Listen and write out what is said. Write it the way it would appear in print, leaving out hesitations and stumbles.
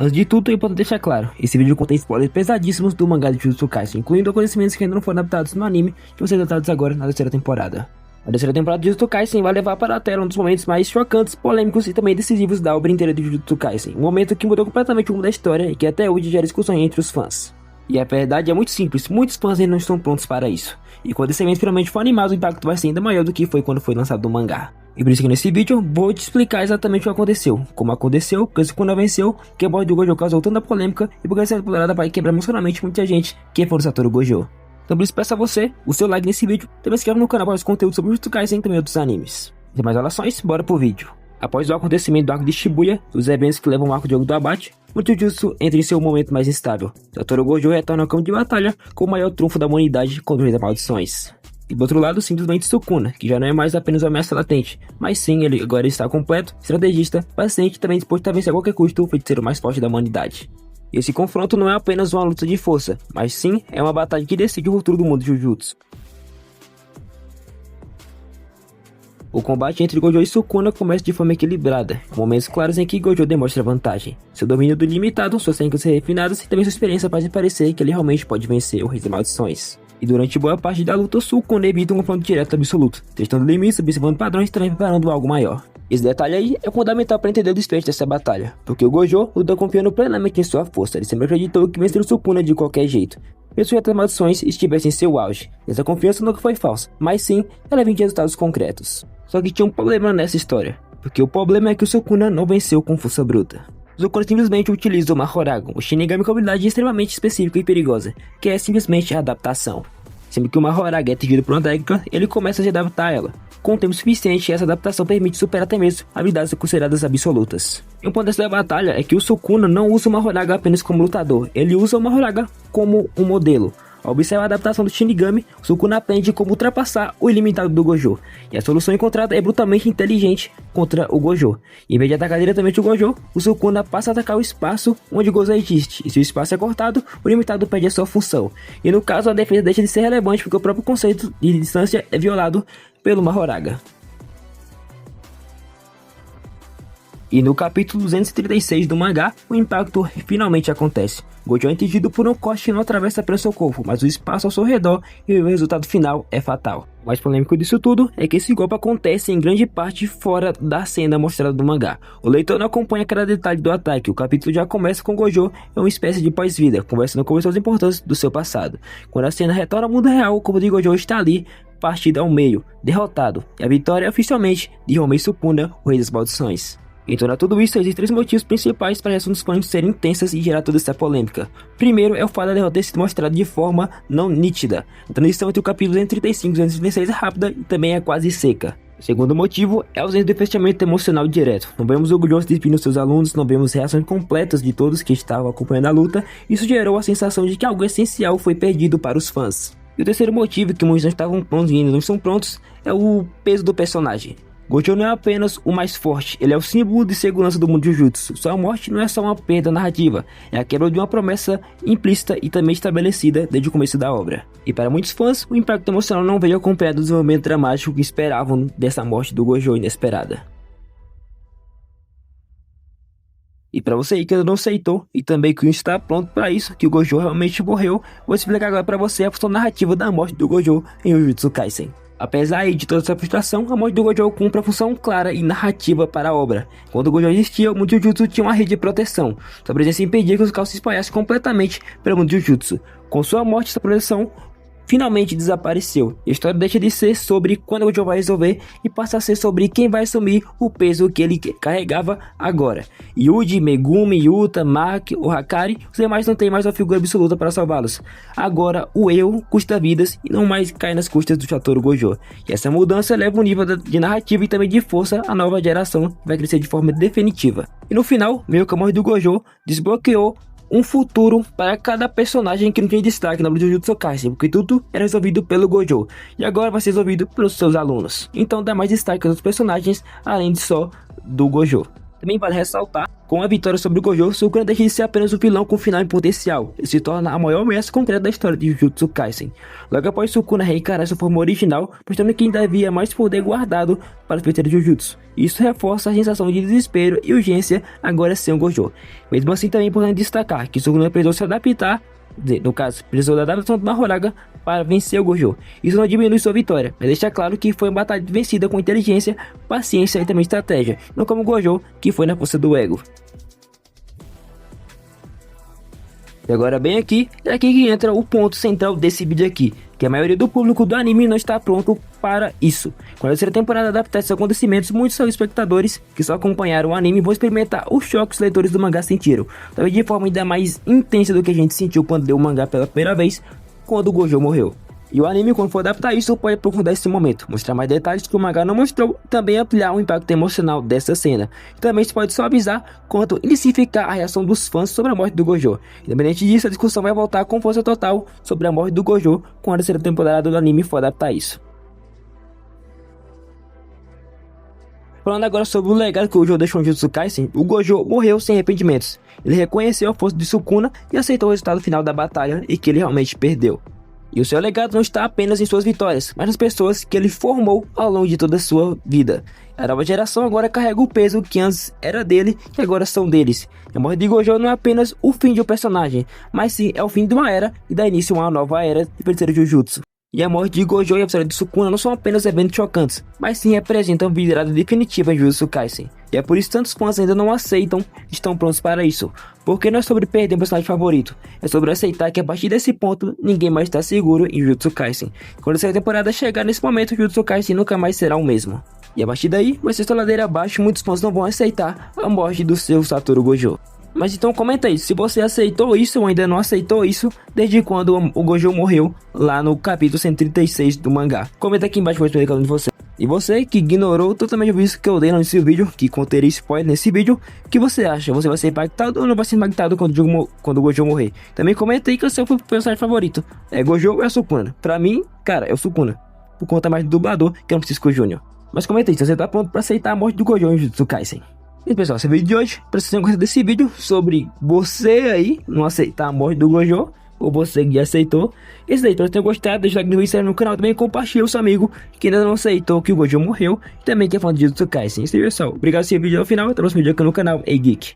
Antes de tudo, é importante deixar claro, esse vídeo contém spoilers pesadíssimos do mangá de Jujutsu Kaisen, incluindo acontecimentos que ainda não foram adaptados no anime, que vão ser adaptados agora na terceira temporada. A terceira temporada de Jujutsu Kaisen vai levar para a tela um dos momentos mais chocantes, polêmicos e também decisivos da obra inteira de Jujutsu Kaisen, um momento que mudou completamente o rumo da história e que até hoje gera discussões entre os fãs. E a verdade é muito simples, muitos fãs ainda não estão prontos para isso. E quando esse evento finalmente for animado, o impacto vai ser ainda maior do que foi quando foi lançado o mangá. E por isso que nesse vídeo vou te explicar exatamente o que aconteceu, como aconteceu, porque Sukuna venceu, que a morte do Gojo causou tanta polêmica e porque essa temporada vai quebrar emocionalmente muita gente que é fã do Satoru Gojo. Então por isso peço a você o seu like nesse vídeo, também se inscreve no canal para mais conteúdo sobre Jujutsu Kaisen e também outros animes. Sem mais orações, bora pro vídeo. Após o acontecimento do arco de Shibuya, os eventos que levam ao arco de jogo do abate, o Jujutsu entra em seu momento mais instável. Satoru Gojo retorna ao campo de batalha com o maior trunfo da humanidade contra o Rei das Maldições. E do outro lado, simplesmente Sukuna, que já não é mais apenas uma ameaça latente, mas sim, ele agora está completo, estrategista, paciente e também disposto a vencer a qualquer custo o feiticeiro mais forte da humanidade. E esse confronto não é apenas uma luta de força, mas sim é uma batalha que decide o futuro do mundo de Jujutsu. O combate entre Gojo e Sukuna começa de forma equilibrada, com momentos claros em que Gojo demonstra vantagem. Seu domínio do ilimitado, suas técnicas refinadas e também sua experiência fazem parecer que ele realmente pode vencer o Rei das Maldições. E durante boa parte da luta, Sukuna evita um confronto direto absoluto, testando limites, observando padrões e também preparando algo maior. Esse detalhe aí é fundamental para entender o desfecho dessa batalha, porque o Gojo luta confiando plenamente em sua força, ele sempre acreditou que venceria o Sukuna de qualquer jeito. Mesmo que as maldições estivessem em seu auge, essa confiança nunca foi falsa, mas sim, ela vinha de resultados concretos. Só que tinha um problema nessa história, porque o problema é que o Sukuna não venceu com força bruta. O Sukuna simplesmente utiliza o Mahoragon, o Shinigami com habilidade extremamente específica e perigosa, que é simplesmente a adaptação. Sempre que o Mahoraga é atingido por uma técnica, ele começa a se adaptar a ela. Com o tempo suficiente, essa adaptação permite superar até mesmo habilidades consideradas absolutas. E um ponto dessa batalha é que o Sukuna não usa o Mahoraga apenas como lutador, ele usa o Mahoraga como um modelo. Ao observar a adaptação do Shinigami, Sukuna aprende como ultrapassar o ilimitado do Gojo, e a solução encontrada é brutalmente inteligente contra o Gojo. Em vez de atacar diretamente o Gojo, o Sukuna passa a atacar o espaço onde o Gojo existe, e se o espaço é cortado, o limitado perde a sua função. E no caso, a defesa deixa de ser relevante porque o próprio conceito de distância é violado pelo Mahoraga. E no capítulo 236 do mangá, o impacto finalmente acontece. Gojo é atingido por um corte que não atravessa pelo seu corpo, mas o espaço ao seu redor e o resultado final é fatal. O mais polêmico disso tudo é que esse golpe acontece em grande parte fora da cena mostrada do mangá. O leitor não acompanha cada detalhe do ataque, o capítulo já começa com Gojo em uma espécie de pós-vida, conversando com pessoas importantes do seu passado. Quando a cena retorna ao mundo real, o corpo de Gojo está ali, partido ao meio, derrotado, e a vitória é oficialmente de Homei Sukuna, o Rei das Maldições. Em torno a tudo isso, existem três motivos principais para as reações dos fãs serem intensas e gerar toda essa polêmica. Primeiro é o fato da derrota ter sido mostrada de forma não nítida. A transição entre o capítulo 235 e 236 é rápida e também é quase seca. O segundo motivo é a ausência do fechamento emocional direto. Não vemos o Gojo se despedindo dos seus alunos, não vemos reações completas de todos que estavam acompanhando a luta. Isso gerou a sensação de que algo essencial foi perdido para os fãs. E o terceiro motivo, que muitos não estavam prontos e ainda não estão prontos, é o peso do personagem. Gojo não é apenas o mais forte, ele é o símbolo de segurança do mundo de Jujutsu. Sua morte não é só uma perda narrativa, é a quebra de uma promessa implícita e também estabelecida desde o começo da obra. E para muitos fãs, o impacto emocional não veio acompanhado do desenvolvimento dramático que esperavam dessa morte do Gojo inesperada. E para você aí que ainda não aceitou e também que não está pronto para isso, que o Gojo realmente morreu, vou explicar agora para você a função narrativa da morte do Gojo em Jujutsu Kaisen. Apesar de toda essa frustração, a morte do Gojo cumpre a função clara e narrativa para a obra. Quando o Gojo existia, o mundo de Jujutsu tinha uma rede de proteção. Sua presença impedia que os caos se espalhassem completamente pelo mundo de Jujutsu. Com sua morte, essa proteção finalmente desapareceu. A história deixa de ser sobre quando o Gojo vai resolver e passa a ser sobre quem vai assumir o peso que ele carregava agora. Yuji, Megumi, Yuta, Maki, o Hakari, os demais não têm mais uma figura absoluta para salvá-los. Agora o eu custa vidas e não mais cai nas custas do Satoru Gojo. E essa mudança leva um nível de narrativa e também de força à nova geração, vai crescer de forma definitiva. E no final, meio que a morte do Gojo desbloqueou um futuro para cada personagem que não tinha destaque na obra de Jujutsu Kaisen, porque tudo era resolvido pelo Gojo, e agora vai ser resolvido pelos seus alunos. Então dá mais destaque aos personagens, além de só do Gojo. Também vale ressaltar Com a vitória sobre o Gojo, Sukuna deixa de ser apenas um vilão com final em potencial. Ele se torna a maior ameaça concreta da história de Jujutsu Kaisen. Logo após Sukuna reencarar sua forma original, mostrando que ainda havia mais poder guardado para os feiticeiros de Jujutsu. Isso reforça a sensação de desespero e urgência agora sem o Gojo. Mesmo assim, também é importante destacar que Sukuna precisou se adaptar, no caso, precisou da adaptação do Mahoraga para vencer o Gojo. Isso não diminui sua vitória, mas deixa claro que foi uma batalha vencida com inteligência, paciência e também estratégia, não como o Gojo, que foi na força do ego. E agora bem aqui, é aqui que entra o ponto central desse vídeo aqui, que a maioria do público do anime não está pronto para isso. Quando a terceira temporada adaptar esses acontecimentos, muitos espectadores que só acompanharam o anime vão experimentar os choques que os leitores do mangá sentiram, talvez de forma ainda mais intensa do que a gente sentiu quando leu o mangá pela primeira vez, quando o Gojo morreu. E o anime, quando for adaptar isso, pode aprofundar esse momento, mostrar mais detalhes que o mangá não mostrou, também ampliar o impacto emocional dessa cena. E também isso pode só avisar quanto intensificar a reação dos fãs sobre a morte do Gojo. Independente disso, a discussão vai voltar com força total sobre a morte do Gojo quando a terceira temporada do anime for adaptar isso. Falando agora sobre o legado que o Gojo deixou em Jujutsu Kaisen, o Gojo morreu sem arrependimentos. Ele reconheceu a força de Sukuna e aceitou o resultado final da batalha e que ele realmente perdeu. E o seu legado não está apenas em suas vitórias, mas nas pessoas que ele formou ao longo de toda a sua vida. A nova geração agora carrega o peso que antes era dele e agora são deles. A morte de Gojo não é apenas o fim de um personagem, mas sim é o fim de uma era e dá início a uma nova era de feiticeiro Jujutsu. E a morte de Gojo e a vitória de Sukuna não são apenas eventos chocantes, mas sim representam a virada definitiva em Jujutsu Kaisen. E é por isso que tantos fãs ainda não aceitam e estão prontos para isso. Porque não é sobre perder um personagem favorito, é sobre aceitar que a partir desse ponto, ninguém mais está seguro em Jujutsu Kaisen. Quando essa temporada chegar nesse momento, Jujutsu Kaisen nunca mais será o mesmo. E a partir daí, vai ser ladeira abaixo e muitos fãs não vão aceitar a morte do seu Satoru Gojo. Mas então comenta aí, se você aceitou isso ou ainda não aceitou isso, desde quando o Gojo morreu lá no capítulo 136 do mangá. Comenta aqui embaixo, vou responder cada um de você. E você que ignorou totalmente o vídeo que eu dei nesse vídeo, que contei spoiler nesse vídeo, o que você acha? Você vai ser impactado ou não vai ser impactado quando o Gojo morrer? Também comenta aí que o seu personagem favorito é Gojo ou é Sukuna. Pra mim, cara, é o Sukuna, por conta mais do dublador, que é o Francisco Júnior. Mas comenta aí se você tá pronto pra aceitar a morte do Gojo em Jujutsu Kaisen. E pessoal, esse é o vídeo de hoje. Espero que vocês tenham gostado desse vídeo sobre você aí não aceitar a morte do Gojo, ou você que já aceitou. Esse daí, espero que tenham gostado. Deixa o like no vídeo, no canal também, compartilha o seu amigo que ainda não aceitou que o Gojo morreu e também que é fã de Jujutsu Kaisen. Isso aí, pessoal. Obrigado por assistir o vídeo ao final. Até o próximo vídeo aqui no canal Ei Geek.